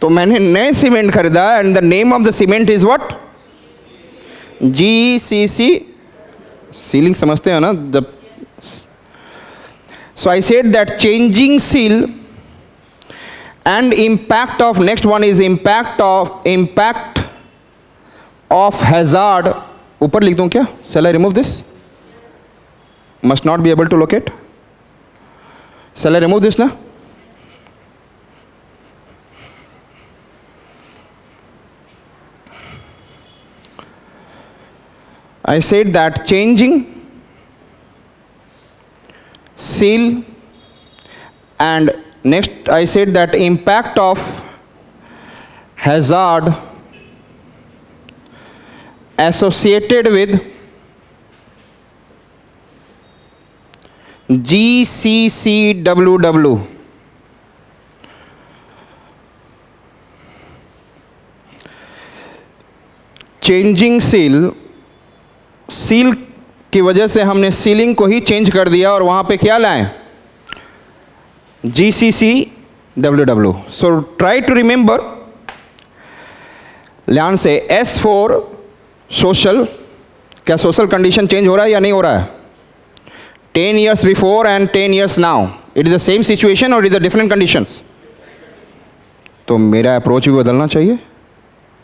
तो मैंने नए सीमेंट खरीदा and the name of the cement is what? GCC, ceiling समझते हो ना? So I said that changing seal and impact of, next one is impact of hazard. ऊपर लिख दूं क्या? Shall I remove this? Must not be able to locate. Shall I remove this now? I said that changing seal and next I said that impact of hazard associated with GCCWW. Changing seal की वजह से हमने ceiling को ही change कर दिया और वहां पे क्या लाए? GCCWW. So try to remember, ध्यान से, S फॉर सोशल. क्या सोशल कंडीशन चेंज हो रहा है या नहीं हो रहा है? 10 years before and 10 years now, it is the same situation or it is the different conditions? तो मेरा अप्रोच भी बदलना चाहिए,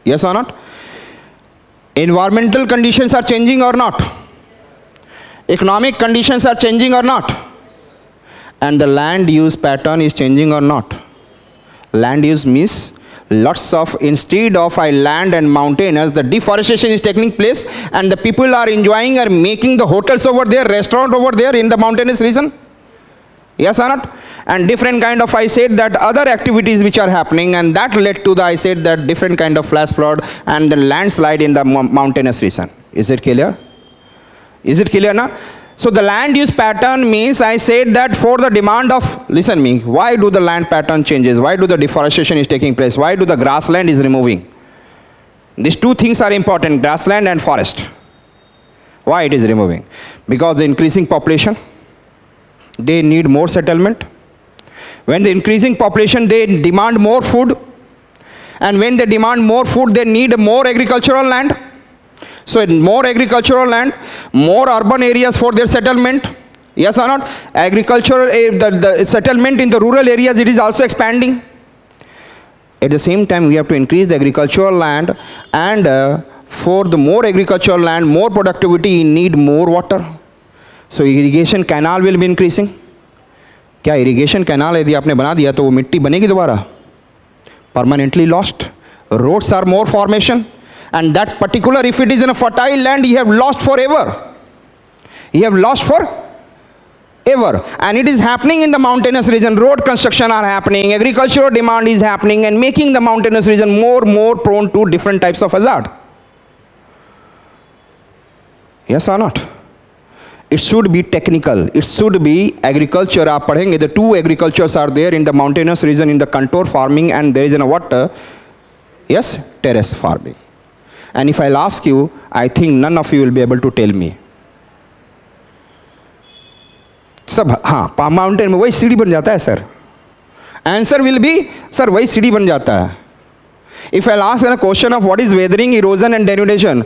yes or not? Environmental conditions are changing or not? Economic conditions are changing or not? And the land use pattern is changing or not? Land use means lots of, instead of land and mountains, the deforestation is taking place and the people are enjoying or making the hotels over there, restaurant over there in the mountainous region. Yes or not? And different kind of, I said that other activities which are happening, and that led to the, I said that different kind of flash flood and the landslide in the mountainous region. Is it clear? Is it clear now? So the land use pattern means, I said that for the demand of, listen me, why do the land pattern changes? Why do the deforestation is taking place? Why do the grassland is removing? These two things are important, grassland and forest. Why it is removing? Because the increasing population, they need more settlement. When the increasing population, they demand more food. And when they demand more food, they need more agricultural land. So more agricultural land, more urban areas for their settlement. Yes or not? Agricultural, the settlement in the rural areas, it is also expanding. At the same time, we have to increase the agricultural land, and for the more agricultural land, more productivity, you need more water. So irrigation canal will be increasing. क्या irrigation canal यदि आपने बना दिया तो वो मिट्टी बनेगी दोबारा? Permanently lost. Roads are more formation, and that particular, if it is in a fertile land, you have lost forever. You have lost forever. And it is happening in the mountainous region. Road construction are happening, agricultural demand is happening, and making the mountainous region more prone to different types of hazard. Yes or not? It should be technical. It should be agriculture. आप पढ़ेंगे, the two agricultures are there in the mountainous region, in the contour farming, and there is in a what? Yes, terrace farming. And if I'll ask you, I think none of you will be able to tell me. सब हाँ, palm mountain में वही सीढ़ी बन जाता है sir. Answer will be, sir वही सीढ़ी बन जाता है. If I'll ask a question of what is weathering, erosion and denudation,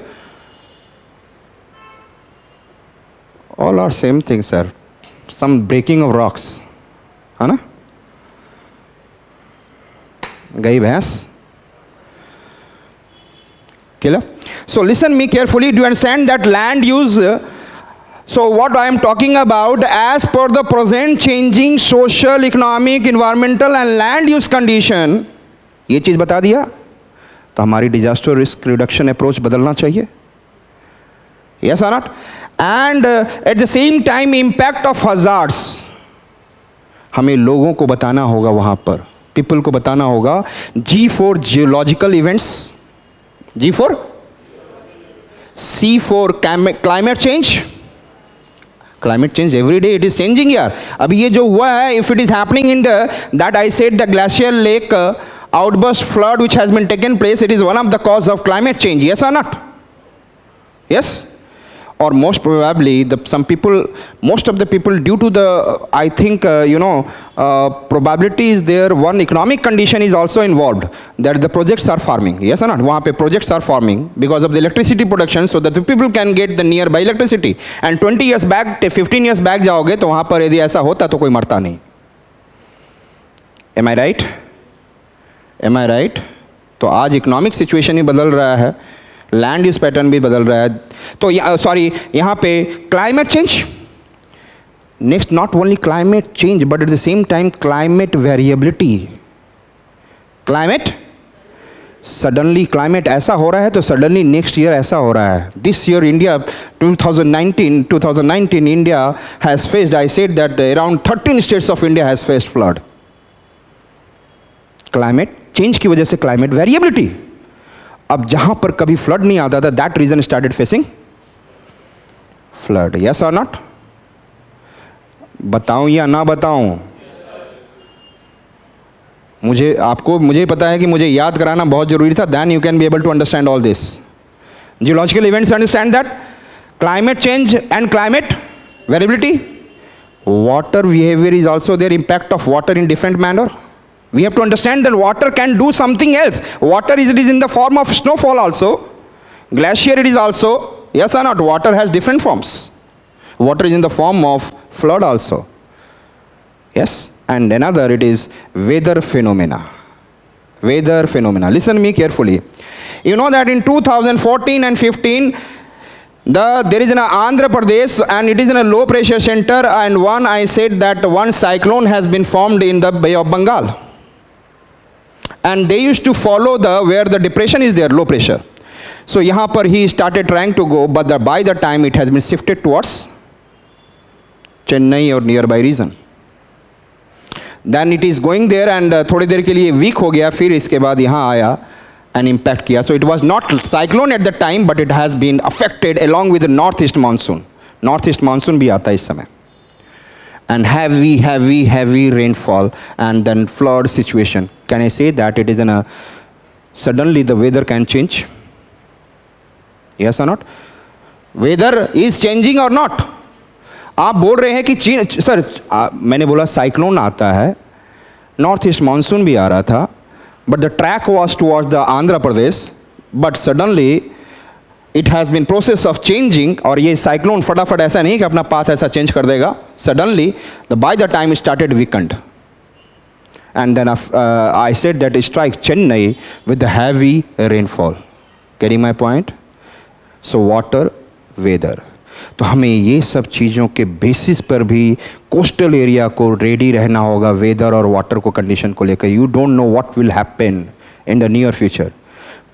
all are same thing, sir. Some breaking of rocks, है ना? गई भैंस. Clear? So listen me carefully. Do you understand that land use? So what I am talking about, as per the present changing social, economic, environmental and land use condition, ये चीज बता दिया, तो हमारी disaster risk reduction approach बदलना चाहिए. Yes or not? And at the same time, impact of hazards, हमें लोगों को बताना होगा वहां पर, people को बताना होगा. G for geological events, G for, C for climate change. Climate change every day it is changing यार. अभी ये जो हुआ है, if it is happening in the, that I said the glacial lake outburst flood which has been taken place, it is one of the cause of climate change. Yes or not? Yes. or most probably some people, most of the people, due to the, I think, probability is there, one economic condition is also involved, that the projects are farming, yes or not? वहाँ पे projects are farming because of the electricity production, so that the people can get the nearby electricity. And 20 years back, 15 years back जाओगे तो वहाँ पर यदि ऐसा होता तो कोई मरता नहीं. Am I right? Am I right? तो आज इकोनॉमिक सिचुएशन ही बदल रहा है, लैंड यूज पैटर्न भी बदल रहा है. तो यहाँ पे climate change, next not only climate change but at the same time climate variability. Climate suddenly climate ऐसा हो रहा है तो सडनली नेक्स्ट ईयर ऐसा हो रहा है. This year India 2019 India has faced, I said that around 13 states of India has faced flood. Climate change की वजह से क्लाइमेट वेरिएबिलिटी. अब जहां पर कभी फ्लड नहीं आता था, that reason started facing flood. Yes और नॉट? बताऊं या ना बताऊं? मुझे पता है कि मुझे याद कराना बहुत जरूरी था. Then you can be able to understand all this. Geological events understand that climate change and climate variability. Water behaviour is also there, impact of water in different manner. We have to understand that water can do something else. Water is in the form of snowfall also. Glacier it is also. Yes or not? Water has different forms. Water is in the form of flood also. Yes. And another it is weather phenomena. Weather phenomena. Listen me carefully. You know that in 2014 and 15, there is an Andhra Pradesh and it is in a low pressure center, and I said that one cyclone has been formed in the Bay of Bengal. And they used to follow where the depression is there, low pressure. So यहाँ पर he started trying to go, but by the time it has been shifted towards Chennai or nearby region. Then it is going there and थोड़ी देर के लिए weak हो गया, फिर इसके बाद यहाँ आया and impact किया. So it was not cyclone at the time, but it has been affected along with the northeast monsoon. Northeast monsoon भी आता है इस समय. And heavy rainfall and then flood situation. Can I say that it is suddenly the weather can change? Yes or not? Weather is changing or not? आप बोल रहे हैं कि चीन, सर मैंने बोला साइक्लोन आता है, नॉर्थ ईस्ट मानसून भी आ रहा था, but the track was towards the Andhra Pradesh, but suddenly it has been process of changing. और ये साइक्लोन फटाफट ऐसा नहीं कि अपना पाथ ऐसा चेंज कर देगा. Suddenly by the time it started weakened, and then I said that it strike Chennai with the heavy rainfall. Getting my point? So water, weather. तो हमें ये सब चीज़ों के बेसिस पर भी कोस्टल एरिया को रेडी रहना होगा वेदर और वाटर को कंडीशन को लेकर. You don't know what will happen in the near future.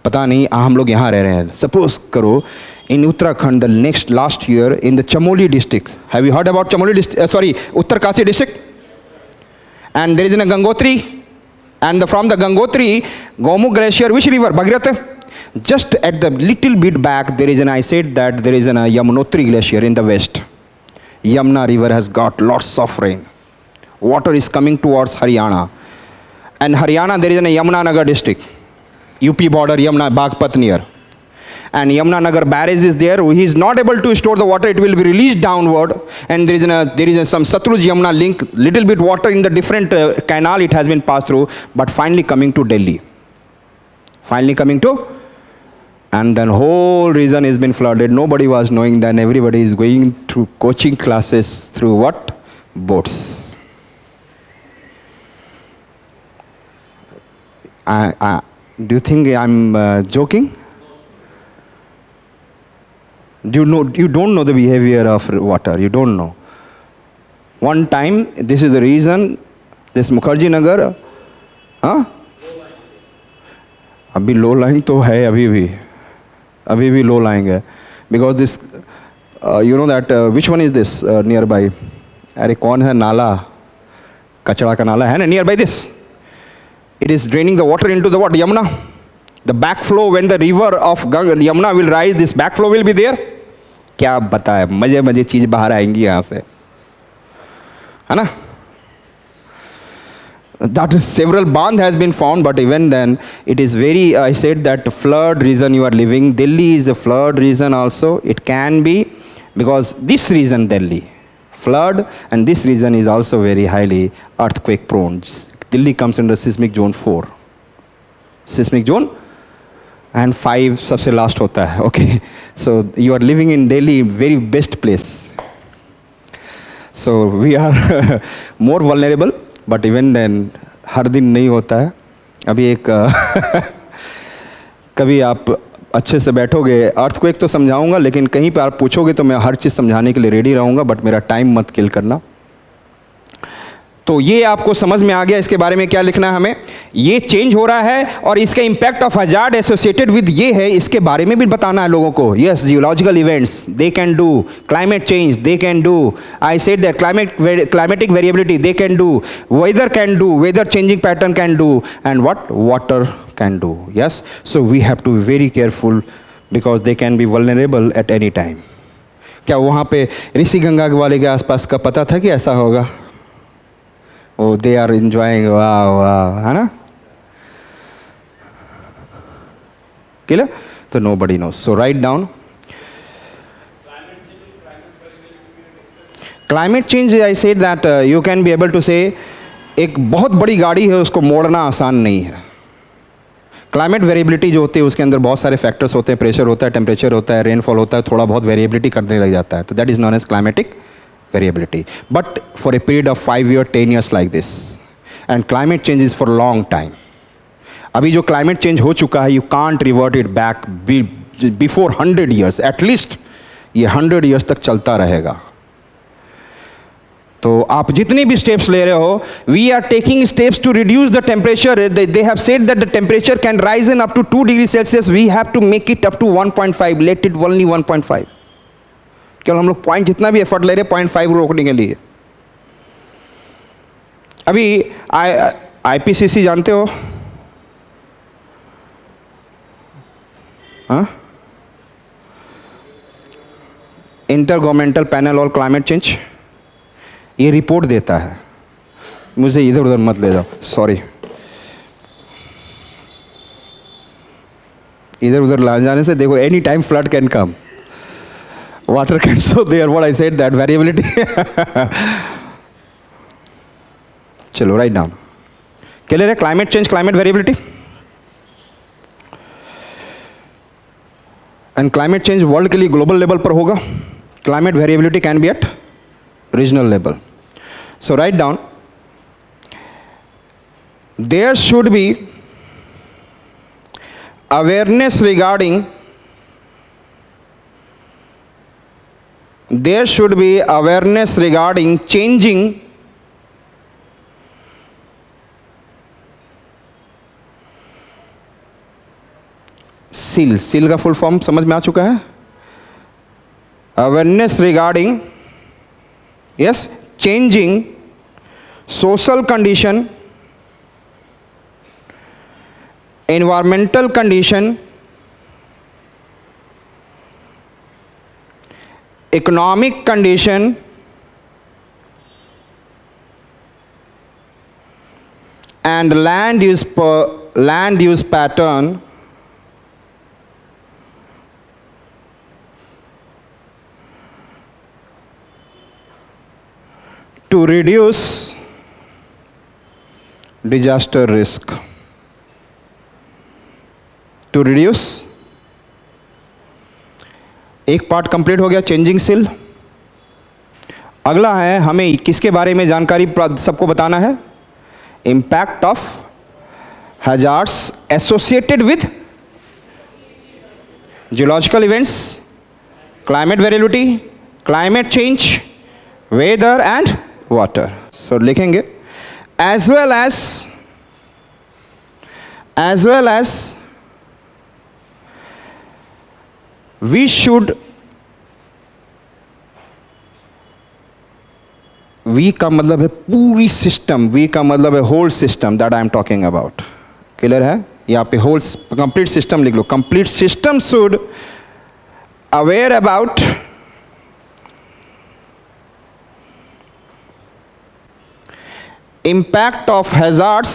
पता नहीं. हम लोग यहाँ रह रहे हैं. सपोज करो in Uttarakhand the last year in the Chamoli district. Have you heard about Chamoli district? Uttarkashi district. And there is in Gangotri, and from the Gangotri Gomukh glacier, which river? Bhagirath. Just at the little bit back there is I said that there is a Yamunotri glacier in the west. Yamuna river has got lots of rain. Water is coming towards Haryana. And Haryana there is a Yamuna Nagar district. UP border, Yamuna, Bagpat near. And Yamuna Nagar barrage is there. He is not able to store the water. It will be released downward. And there is some Satluj Yamuna link. Little bit water in the different canal it has been passed through. But finally coming to Delhi. And then whole region has been flooded. Nobody was knowing. Then everybody is going through coaching classes through what? Boats. Do you think I'm joking? You don't know the behavior of water. You don't know. One time, this is the reason, this Mukherjee Nagar, अभी low lying तो है अभी भी low lying है. Because this, you know that, which one is this nearby? अरे कौन है नाला? कचड़ा का नाला है ना nearby this. It is draining the water into the what? Yamuna. The backflow, when the river of Yamuna will rise, this backflow will be there. क्या बताए, मजे चीज बाहर आएंगी यहाँ से, है ना? That is, several band has been found, but even then it is very, I said that flood region you are living. Delhi is a flood region also. It can be because this region Delhi flood, and this region is also very highly earthquake prone. Delhi comes under seismic zone 4, seismic zone, and 5 सबसे last होता है. Okay, so you are living in Delhi, very best place. So we are more vulnerable, but even then हर दिन नहीं होता है. अभी एक कभी आप अच्छे से बैठोगे, अर्थक्वेक तो समझाऊंगा, लेकिन कहीं पे आप पूछोगे तो मैं हर चीज़ समझाने के लिए रेडी रहूँगा, बट मेरा टाइम मत किल करना. तो ये आपको समझ में आ गया इसके बारे में क्या लिखना है हमें. ये चेंज हो रहा है और इसका impact of hazard associated with ये है, इसके बारे में भी बताना है लोगों को. Yes, geological events they can do, climate change they can do, I said that climatic variability they can do, weather changing pattern can do, and what water can do. Yes, so we have to be very careful because they can be vulnerable at any time. क्या वहाँ पे ऋषि गंगा वाले के आसपास का पता था कि ऐसा होगा? Oh, they are enjoying, wow, है ना? Clear? So nobody knows. So write down. Climate change, I said that you can be able to say, एक बहुत बड़ी गाड़ी है, उसको मोड़ना आसान नहीं है. क्लाइमेट वेरिएबिलिटी जो होती है उसके अंदर बहुत सारे फैक्टर्स होते हैं, प्रेशर होता है, टेम्परेचर होता है, रेनफॉल होता है, थोड़ा बहुत वेरिएबिलिटी करने लग जाता है. तो that is known as climatic variability, but for a period of 5 years, 10 years like this, and climate change is for a long time. अभी जो climate change हो चुका है, you can't revert it back before 100 years, at least ये 100 years तक चलता रहेगा. तो आप जितनी भी steps ले रहे हो, we are taking steps to reduce the temperature. They have said that the temperature can rise in up to 2 degrees Celsius. We have to make it up to 1.5. Let it only 1.5. केवल हम लोग point जितना भी effort ले रहे हैं 0.5 रोकने के लिए. अभी आईपीसीसी जानते हो? हाँ, inter governmental panel on climate change, ये रिपोर्ट देता है. मुझे इधर उधर मत ले जाओ, सॉरी. इधर उधर ला जाने से देखो, any time flood can come, water can, so there what I said, that variability. चलो write down. clear है? climate change, climate variability, and climate change world के लिए global level पर होगा. climate variability can be at regional level. so write down, there should be awareness regarding changing seal का full form समझ में आ चुका है? Awareness regarding, yes, changing social condition, environmental condition, economic condition, and land use pattern to reduce disaster risk. To reduce, एक part complete हो गया, changing सिल. अगला है हमें किसके बारे में जानकारी सबको बताना है? Impact of hazards associated with geological events, climate variability, climate change, weather and water. So लिखेंगे as well as we should, we का मतलब है पूरी सिस्टम, वी का मतलब है whole system, that I am talking about. Clear है? यहाँ पे होल कंप्लीट सिस्टम लिख लो. Complete system should aware about impact of hazards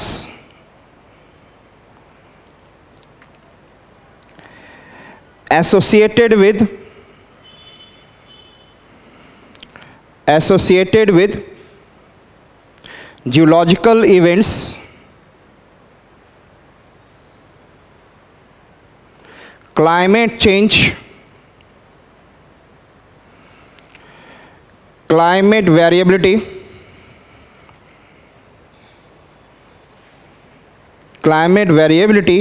associated with associated with geological events, climate change, climate variability,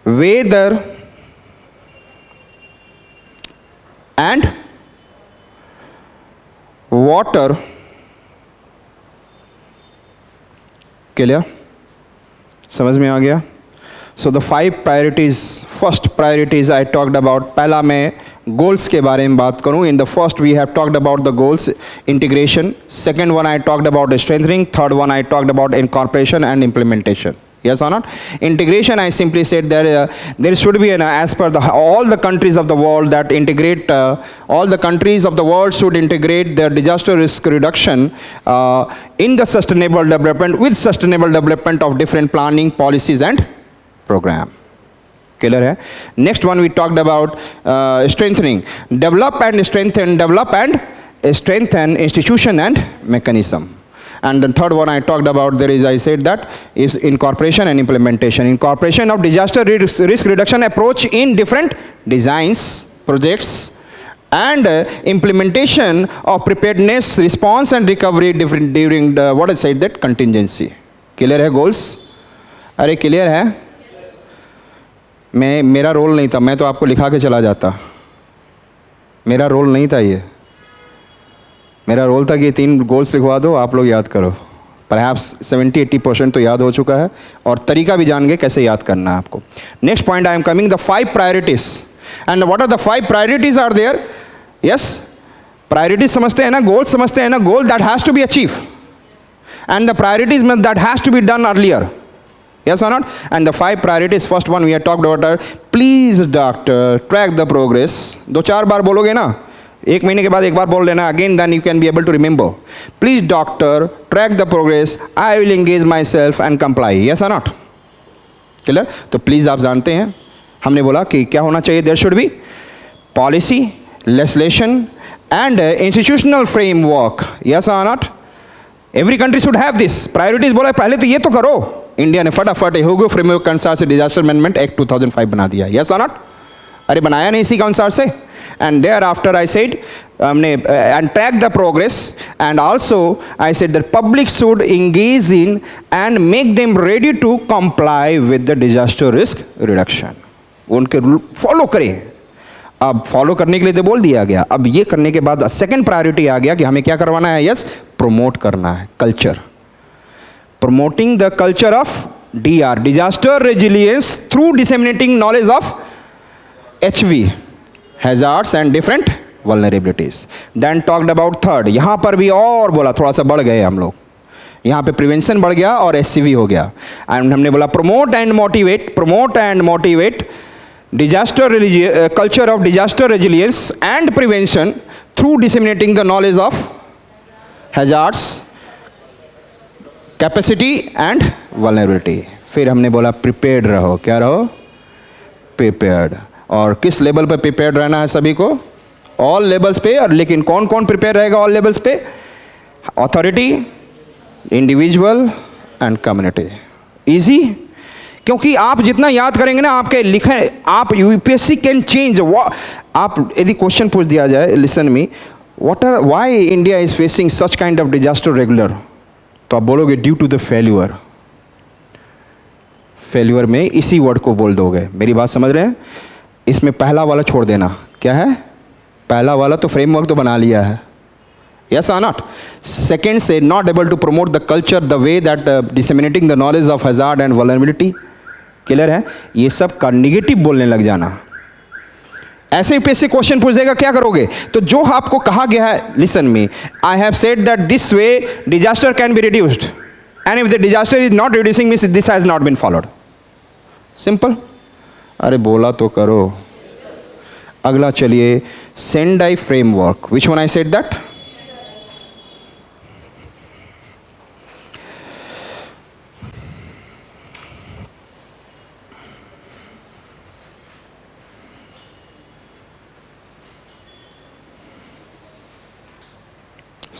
weather, and water. Clear? समझ में आ गया? So the 5 priorities, first priorities I talked about. पहला मैं goals के बारे में बात करूं. In the first we have talked about the goals integration. Second one I talked about strengthening. Third one I talked about incorporation and implementation. Yes or not? Integration, I simply said there should be as per all the countries of the world that integrate, all the countries of the world should integrate their disaster risk reduction in the sustainable development, with sustainable development of different planning, policies and program. Clear है? Next one we talked about strengthening. Develop and strengthen institution and mechanism. And the third one I talked about, I said that is incorporation and implementation. Incorporation of disaster risk reduction approach in different designs, projects, and implementation of preparedness, response and recovery during the, what I said, that contingency. Clear है goals? अरे clear है? मेरा role नहीं था, मैं तो आपको लिखा के चला जाता. मेरा रोल नहीं था ये. मेरा रोल था कि 3 गोल्स लिखवा दो, आप लोग याद करो. परहैप्स 70-80% तो याद हो चुका है और तरीका भी जान गए कैसे याद करना है आपको. Next point I am coming the 5 priorities. And what are the 5 priorities are there? Yes, priorities समझते हैं ना, गोल समझते हैं ना. Goal that has to be achieve and the priorities that has to be done earlier. Yes or not? And the 5 priorities, first one we have talked about, please doctor track the progress. 2-4 बार बोलोगे ना, 1 महीने के बाद 1 बार बोल लेना, again then you can be able to remember. Please doctor track the progress, I will engage myself and comply. Yes or not? Clear? तो please आप जानते हैं, हमने बोला कि क्या होना चाहिए? There should be policy, legislation and institutional framework. Yes or not? Every country should have this. Priorities बोला पहले तो ये तो करो. इंडिया ने फटाफट ह्यूगो फ्रेमवर्क के अनुसार से डिजास्टर मैनेजमेंट एक्ट 2005 बना दिया. यस और नॉट? अरे बनाया नहीं इसी के अनुसार से. And there after I said हमने and track the progress and also I said that public should engage in and make them ready to comply with the disaster risk reduction. उनके रूल फॉलो करें. अब follow करने के लिए तो बोल दिया गया, अब ये करने के बाद सेकंड प्रायोरिटी आ गया कि हमें क्या करवाना है? यस, प्रमोट करना है culture. Promoting the culture of DR, disaster resilience, through disseminating knowledge of HV, hazards and different vulnerabilities. Then talked about third. यहाँ पर भी और बोला, थोड़ा सा बढ़ गए हम लोग. यहाँ पे प्रिवेंशन बढ़ गया और SCV हो गया. एंड हमने बोला promote and motivate culture of disaster resilience and prevention through disseminating the knowledge of hazards, capacity and vulnerability. फिर हमने बोला प्रिपेयर्ड रहो. क्या रहो? प्रिपेयर्ड. और किस लेवल पे प्रिपेयर्ड रहना है सभी को? ऑल लेवल्स पे. और लेकिन कौन कौन प्रिपेयर रहेगा ऑल लेवल्स पे? Authority, individual and community. Easy, क्योंकि आप जितना याद करेंगे ना, आपके लिखे आप यूपीएससी कैन चेंज. आप यदि क्वेश्चन पूछ दिया जाए, listen me, why India is facing such kind of disaster regular, तो आप बोलोगे due to the failure. Failure में इसी वर्ड को बोल दोगे. मेरी बात समझ रहे हैं? इसमें पहला वाला छोड़ देना. क्या है? पहला वाला तो फ्रेमवर्क तो बना लिया है. यस और नॉट? सेकेंड से not able to promote the culture the way that disseminating the knowledge of hazard and vulnerability. Clear है? ये सब का निगेटिव बोलने लग जाना. ऐसे ही से क्वेश्चन पूछ देगा, क्या करोगे? तो जो आपको कहा गया है, listen me, I have said that this way disaster can be reduced and if the disaster is not reducing means this has not been followed. Simple. अरे बोला तो करो. अगला चलिए, Sendai framework. Which one I said that?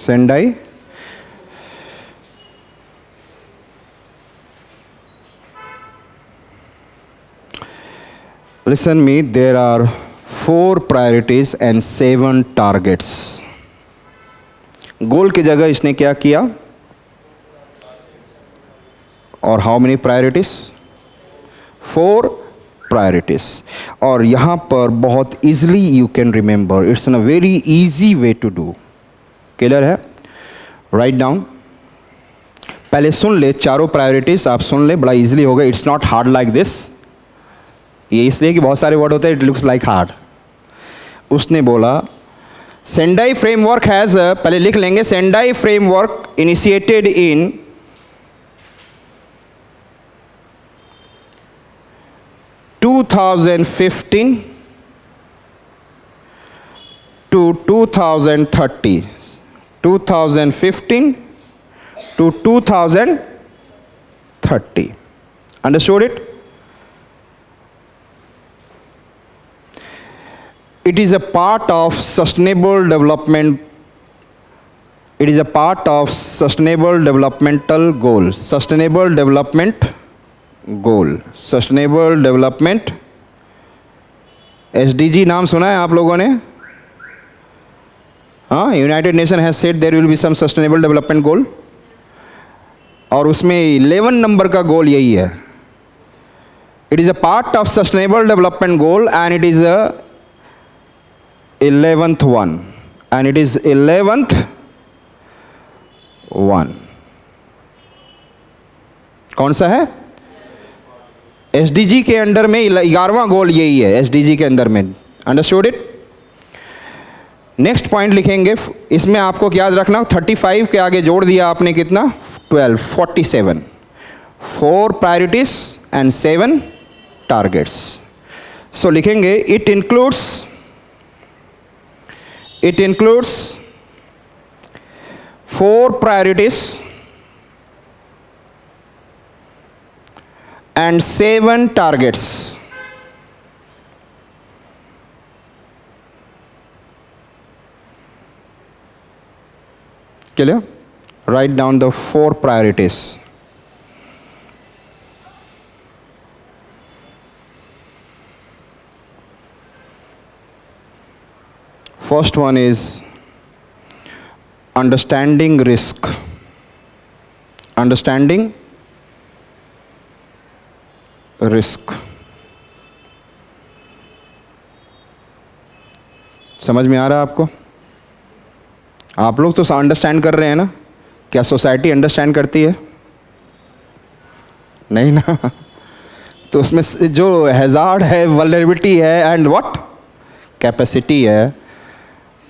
Sendai. Listen me, there are 4 priorities and 7 targets. गोल की जगह इसने क्या किया? और हाउ मेनी प्रायोरिटीज? 4 प्रायोरिटीज. और यहाँ पर बहुत easily you can remember, it's an a very easy way to do. Clear है? Write down. पहले सुन ले चारों प्रायोरिटीज, आप सुन ले, बड़ा इजीली होगा. It's not hard like this. ये इसलिए कि बहुत सारे वर्ड होते हैं, इट लुक्स लाइक हार्ड. उसने बोला सेंडाई फ्रेमवर्क हैज़, पहले लिख लेंगे, Sendai framework initiated in 2015 to 2030. 2015 to 2030. Understood it? It is a part of sustainable development. It is a part of sustainable developmental goals. Sustainable development goal. Sustainable development. SDG नाम सुना है आप लोगों ने? हाँ, united nation has said there will be some sustainable development goal. और उसमें 11 number का गोल यही है. It is a part of sustainable development goal and it is a 11th one, and it is 11th one. कौन सा है? SDG के under में 11वां गोल यही है. SDG के अंदर में. Understood it? नेक्स्ट पॉइंट लिखेंगे. इसमें आपको क्या याद रखना, 35 के आगे जोड़ दिया आपने कितना? 12, 47. 4 प्रायोरिटीज एंड 7 टारगेट्स. सो लिखेंगे it includes 4 priorities and 7 targets. Clear? Write down the 4 priorities. First one is understanding risk. Understanding risk. समझ में आ रहा है आपको? आप लोग तो अंडरस्टैंड कर रहे हैं ना? क्या सोसाइटी अंडरस्टैंड करती है? नहीं ना. तो उसमें जो हैजार्ड है, वल्नरेबिलिटी है एंड व्हाट कैपेसिटी है,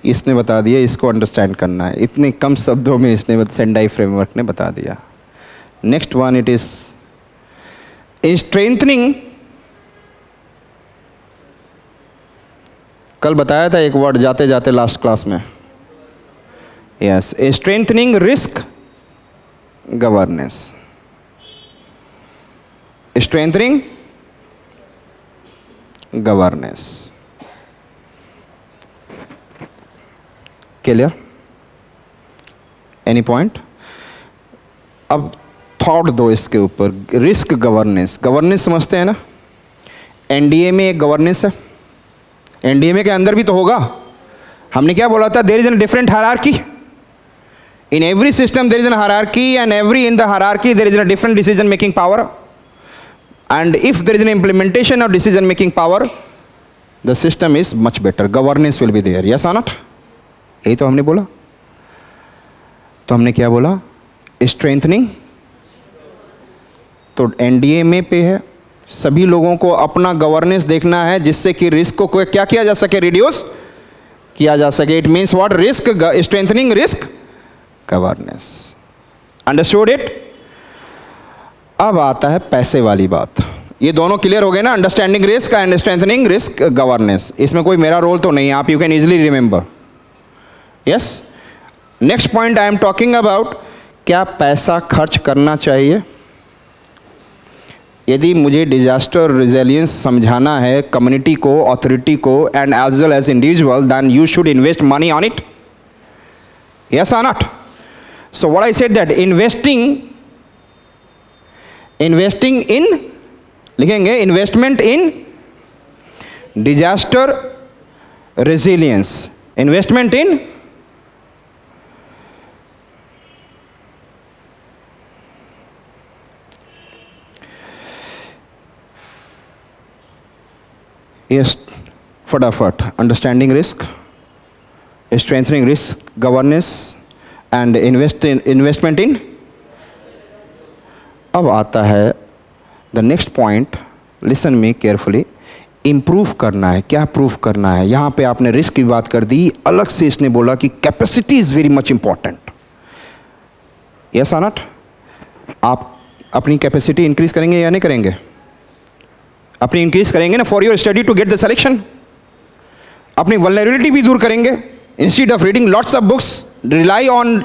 इसने बता दिया. इसको अंडरस्टैंड करना है. इतने कम शब्दों में इसने सेंडाई फ्रेमवर्क ने बता दिया. Next one, it is strengthening. कल बताया था एक वर्ड जाते जाते लास्ट क्लास में. Yes, strengthening risk governance. Strengthening governance. Clear? Any point? अब थॉट दो इसके ऊपर. Risk governance. गवर्नेंस समझते हैं ना? एनडीए में एक गवर्नेंस है. एनडीए के अंदर भी तो होगा. हमने क्या बोला था? There is an different hierarchy. In every system there is an hierarchy and every in the hierarchy there is an different decision making power. And if there is an implementation of decision making power, the system is much better. Governance will be there. Yes और not? यही तो हमने बोला. तो हमने क्या बोला? Strengthening. तो एनडीए में पे है. सभी लोगों को अपना गवर्नेंस देखना है जिससे कि रिस्क को क्या किया जा सके? रिड्यूस किया जा सके. It means what? Risk strengthening risk governance. Understood it? अब आता है पैसे वाली बात. ये दोनों क्लियर हो गए ना? Understanding risk and strengthening risk governance. इसमें कोई मेरा रोल तो नहीं है. आप you can easily remember. Yes. Next point I am talking about, क्या पैसा खर्च करना चाहिए? यदि मुझे डिजास्टर रिजिलियंस समझाना है कम्युनिटी को, अथॉरिटी को and as well as individual, then you should invest money on it. Yes or not? So what I said that investing in, लिखेंगे investment in disaster resilience. Investment in yes, फटाफट understanding risk, strengthening risk governance and investment in. अब आता है the next point, listen me carefully. Improve करना है. क्या prove करना है? यहाँ पे आपने रिस्क की बात कर दी, अलग से इसने बोला कि capacity is very much important. Yes और नॉट? आप अपनी कैपेसिटी इंक्रीज करेंगे या नहीं करेंगे? अपनी इंक्रीज करेंगे ना, for your study to get the selection. अपनी वल्नरेबिलिटी भी दूर करेंगे. Instead of reading lots of books, rely on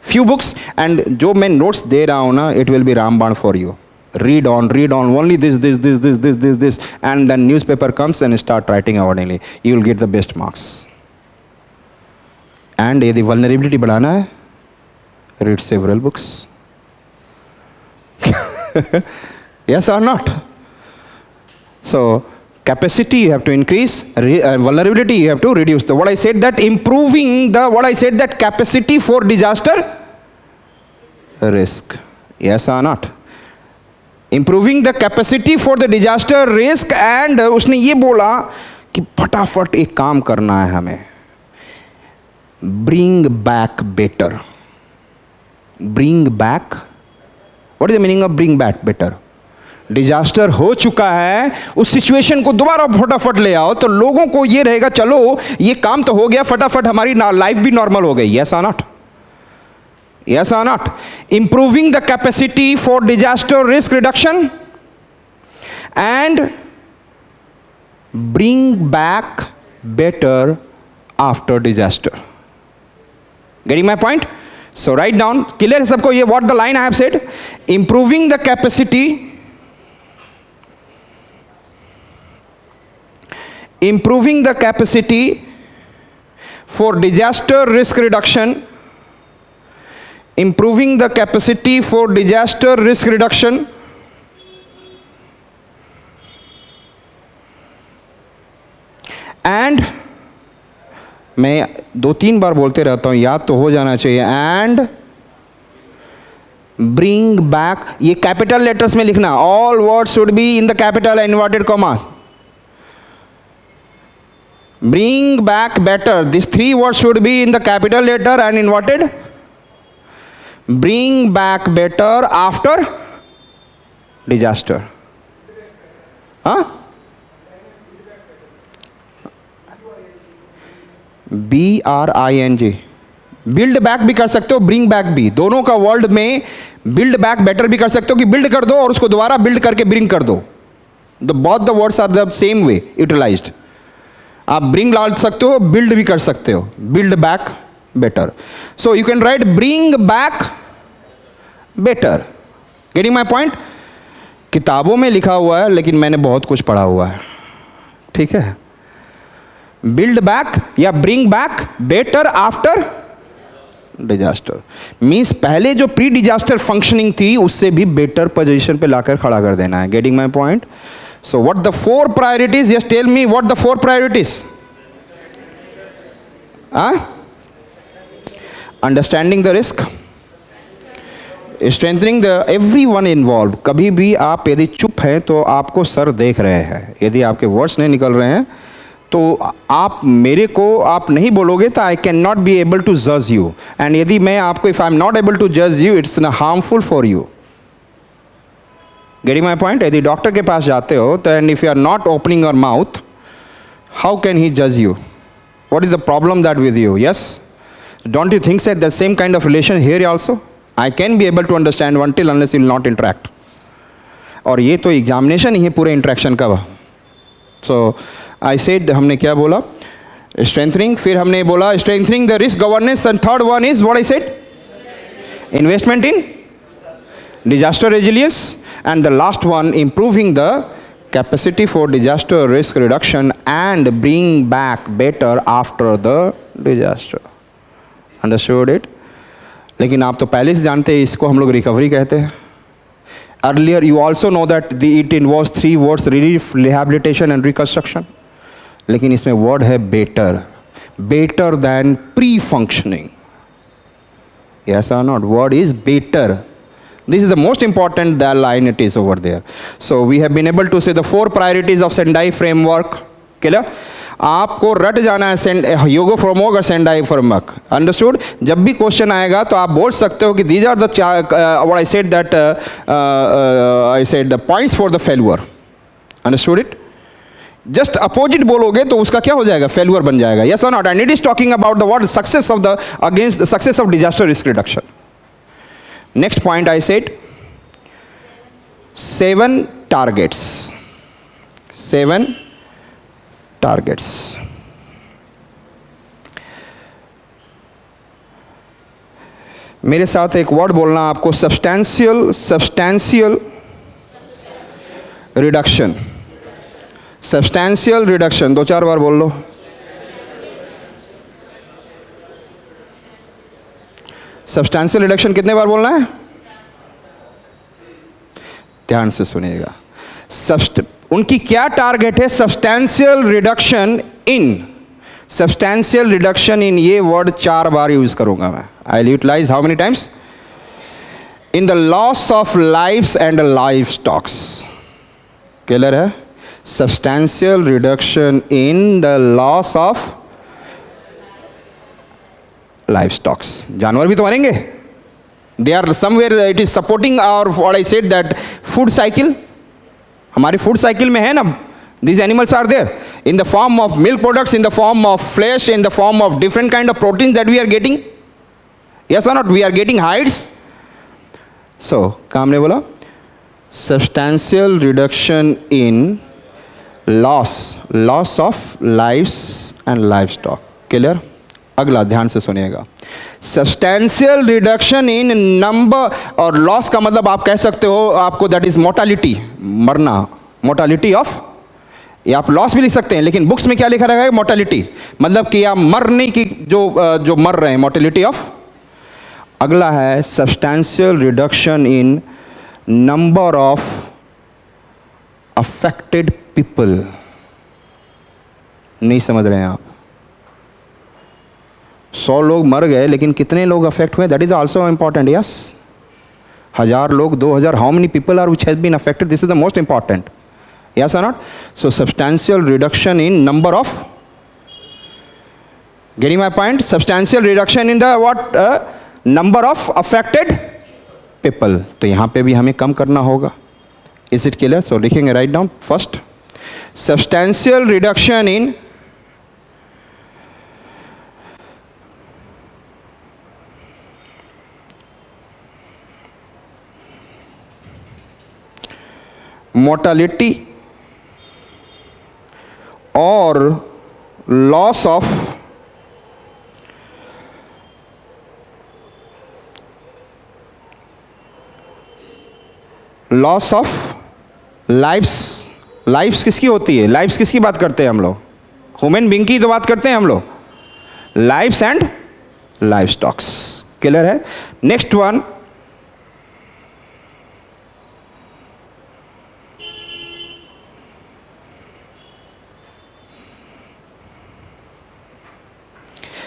few books. And जो मैं नोट्स दे रहा हूं ना, इट विल बी रामबाण for you. read on only this, and then newspaper comes and start writing accordingly. You will get the best marks. And यदि vulnerability बढ़ाना है, read several books. Yes or not? So capacity you have to increase, vulnerability you have to reduce. What I said that capacity for disaster risk. Yes or not? Improving the capacity for the disaster risk. and उसने ये बोला कि फटाफट एक काम करना है हमें. Bring back better. Bring back. What is the meaning of bring back better? Disaster हो चुका है, उस सिचुएशन को दोबारा फटाफट ले आओ, तो लोगों को ये रहेगा चलो ये काम तो हो गया, फटाफट हमारी लाइफ भी नॉर्मल हो गई. यस और not? Yes or not? Improving the capacity for disaster risk reduction and bring back better after disaster. Getting my point? So write down. Clear है सबको ये what the line I have said? Improving the capacity. Improving the capacity for disaster risk reduction. Improving the capacity for disaster risk reduction and मैं 2-3 बार बोलते रहता हूं, याद तो हो जाना चाहिए. and bring back, ये कैपिटल लेटर्स में लिखना. all words should be in the capital and inverted commas. bring back better, these 3 words should be in the capital letter and inverted. Bring back better after disaster. हाँ? BRING. Build back भी कर सकते हो, bring back भी. दोनों का world में build back better भी कर सकते हो कि बिल्ड कर दो और उसको दोबारा बिल्ड करके ब्रिंग कर दो. both the words are the same way utilized. आप ब्रिंग ला सकते हो, बिल्ड भी कर सकते हो. Build back better. So you can write bring back better. Getting my point? किताबों में लिखा हुआ है लेकिन मैंने बहुत कुछ पढ़ा हुआ है. ठीक है? बिल्ड बैक या bring back better after disaster means पहले जो प्री डिजास्टर फंक्शनिंग थी उससे भी बेटर पोजीशन पे लाकर खड़ा कर देना है. Getting my point? So what the 4 priorities? Yes tell me what the 4 priorities? Understanding the risk, strengthening the everyone involve. कभी भी आप यदि चुप हैं तो आपको सर देख रहे हैं. यदि आपके वर्ड्स नहीं निकल रहे हैं तो आप मेरे को आप नहीं बोलोगे तो I can not be able to जज यू. एंड यदि मैं आपको if I am not able to जज you it's harmful for you. Getting my point? यदि डॉक्टर के पास जाते हो तो and if you are not opening your mouth how can he जज you? What is the problem that with you? Yes, don't you think that the same kind of relation here also? I can be able to understand until unless you will not interact. और ये तो examination ही है पूरे interaction का. सो आई said हमने क्या बोला? Strengthening. फिर हमने बोला strengthening the risk governance. And third one is what I said? Investment in disaster resilience. And the last one improving the capacity for disaster risk reduction and bring back better after the disaster. Understood it? लेकिन आप तो पहले से जानते हैं इसको हम लोग रिकवरी कहते हैं. Earlier you also know that it involves 3 words: relief, rehabilitation and reconstruction. लेकिन इसमें वर्ड है better, better than pre functioning. Yes or not? Word is better. This is the most important line it is over there. So we have been able to say the 4 priorities of Sendai framework. Clear? आपको रट जाना है योगो framework और Sendai framework. Understood? जब भी question आएगा तो आप बोल सकते हो कि these are the what I said that I said the points for the failure. Understood it? Just opposite बोलोगे तो उसका क्या हो जाएगा? फेल्यूर बन जाएगा. यस और not? And it is talking about the what success of the against the success of disaster risk reduction. Next point I said 7 targets. 7 targets. मेरे साथ एक वर्ड बोलना आपको, सब्सटैंशियल रिडक्शन. सब्सटैंशियल रिडक्शन 2-4 बार बोल लो. Substantial reduction कितने बार बोलना है? ध्यान से सुनिएगा. उनकी क्या टारगेट है? Substantial reduction in. Substantial reduction in, ये वर्ड 4 बार यूज करूंगा मैं. I utilize how many times? In the loss of lives and life stocks. Clear है? Substantial reduction in the loss of livestock. जानवर भी तो मरेंगे. They are somewhere, it is supporting our what I said that food cycle. हमारे food cycle में है ना. These animals are there in the form of milk products, in the form of flesh, in the form of different kind of proteins that we are getting. Yes or not? We are getting hides. So काम ने बोला substantial reduction in loss of lives and livestock. Clear? अगला ध्यान से सुनिएगा. Substantial reduction in number, और loss का मतलब आप कह सकते हो आपको दैट इज मोर्टालिटी, मरना. मोर्टालिटी ऑफ, या आप लॉस भी लिख सकते हैं, लेकिन बुक्स में क्या लिखा रहेगा? मोर्टालिटी. मतलब कि आप मरने की जो मर रहे हैं, मोर्टेलिटी ऑफ. अगला है substantial reduction in number of affected people. नहीं समझ रहे हैं आप? 100 लोग मर गए, लेकिन कितने लोग अफेक्ट हुए? That is also important. Yes, 1000 लोग, 2000, how many people are which has been affected? This is the most important. Yes और not? So substantial reduction in number of, getting my point? Substantial reduction in the what number of affected people. तो यहां पे भी हमें कम करना होगा. Is it clear? So लिखेंगे, write down first. Substantial reduction in mortality or loss of lives किसकी होती है? लाइफ्स किसकी बात करते हैं हम लोग? ह्यूमन बीइंग की तो बात करते हैं हम लोग. Lifes and life stocks. Clear है? Next one,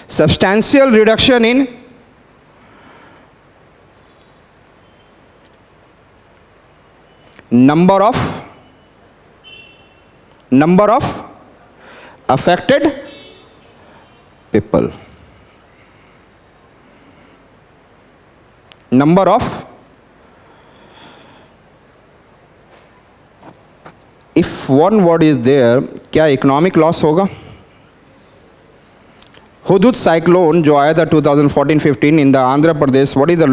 substantial reduction in number of affected people. Number of, if one word is there, क्या इकोनॉमिक लॉस होगा? हुदहुद साइक्लोन जो आया था 2014-15 in the Andhra Pradesh, what is the